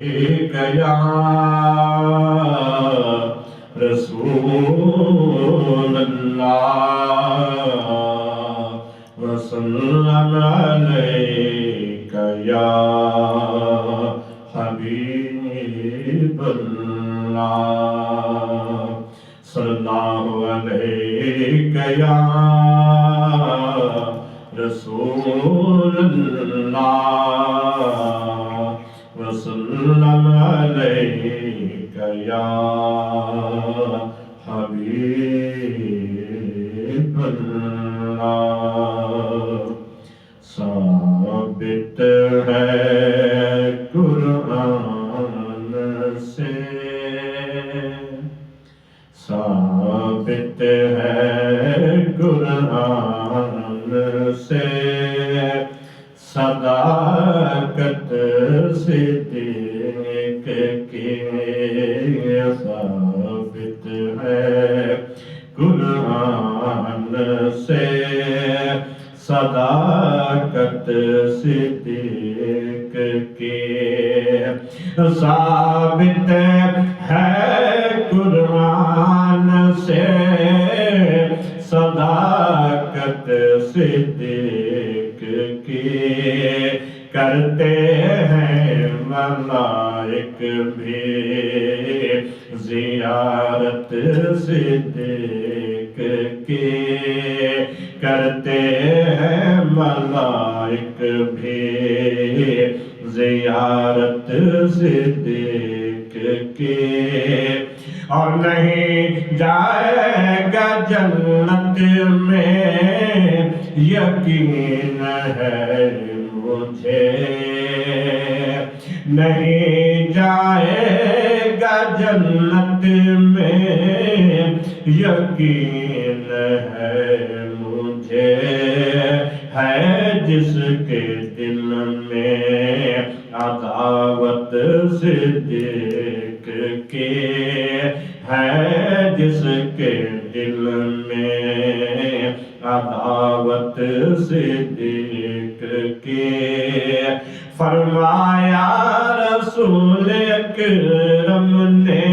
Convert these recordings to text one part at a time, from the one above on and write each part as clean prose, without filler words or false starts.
یا رسول اللہ وسلم علیک یا حبیب اللہ صلی اللہ علیک یا رسول اللہ وسلم علیک یا حبیب اللہ ثابت ہے قرآن سے ثابت ہے قرآن سے صداقت صدیق کی ثابت ہے قرآن سے صداقت صدیق کی ثابت ہے قرآن سے صداقت صدیق کی کرتے ہیں ملائک بھی زیارت صدیق کی کرتے ہیں ملائک بھی زیارت صدیق کی اور نہیں جائے گا جنت میں یقین ہے مجھے نہیں جائے گا جنت میں یقین ہے مجھے ہے جس کے دل میں عداوت صدیق کی ہے جس کے دل میں عداوت صدیق کی فرمایا رسول اکرم نے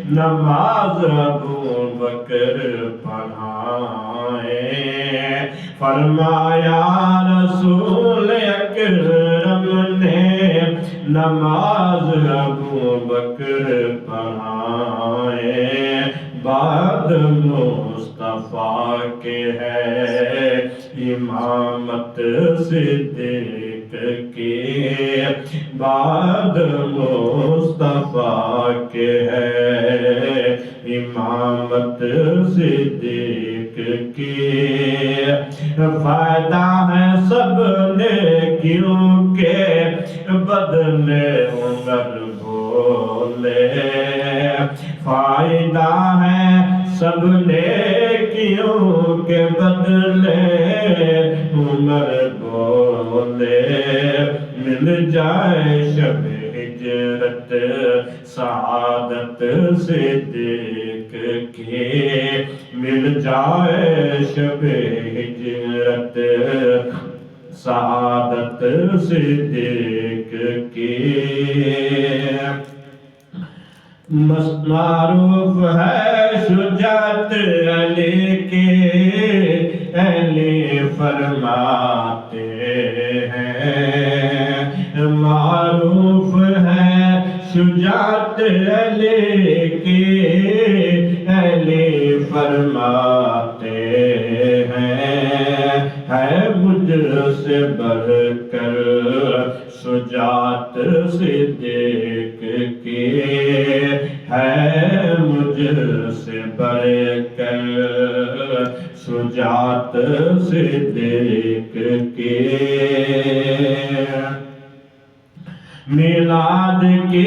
نماز ابوبکر پڑھائے فرمایا رسول اکرم نے نماز ابوبکر پڑھائے بعد مصطفیٰ کے ہے امامت صدیق کی بعد مصطفیٰ کے ہے امامت صدیق کی فائدہ ہے سب نے کیونکہ بدلے عمر بولے فائدہ ہے سب نے کیونکہ بدلے عمر بولے مل جائے شب ہجرت سعادت صدیق کی مل جائے شب ہجرت سعادت صدیق کی معروف ہے شجاعت علی کی علی فرماتے ہیں معروف ہے شجاعت علی کی علی فرماتے ہیں مجھ سے بڑھ کر شجاعت صدیق کی ہے مجھ سے بڑھ کر شجاعت صدیق کی میلاد کی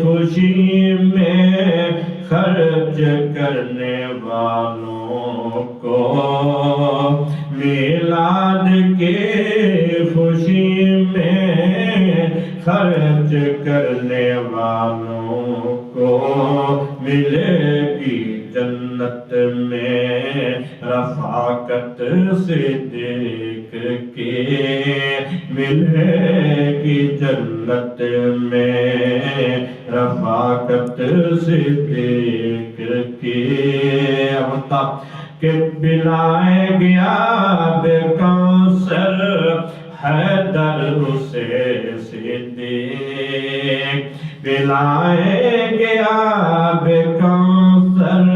خوشی میں خرچ کرنے والوں کو میلاد کی خوشی میں خرچ کرنے والوں کو ملے گی جنت میں رفاقت صدیق کے ملے گی جنت میں رفاقت صدیق کی کہ پلائے گیا بے کوثر حیدر اسے صدیق پلائے گیا بے کوثر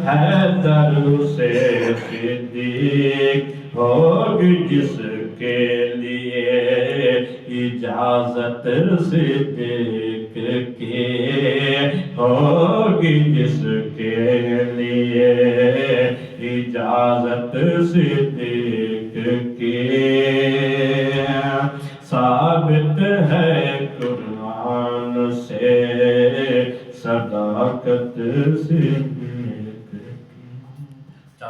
حیدر اسے صدیق ہوگی جس کے لیے اجازت صدیق کی ہوگی جس کے لیے اجازت صدیق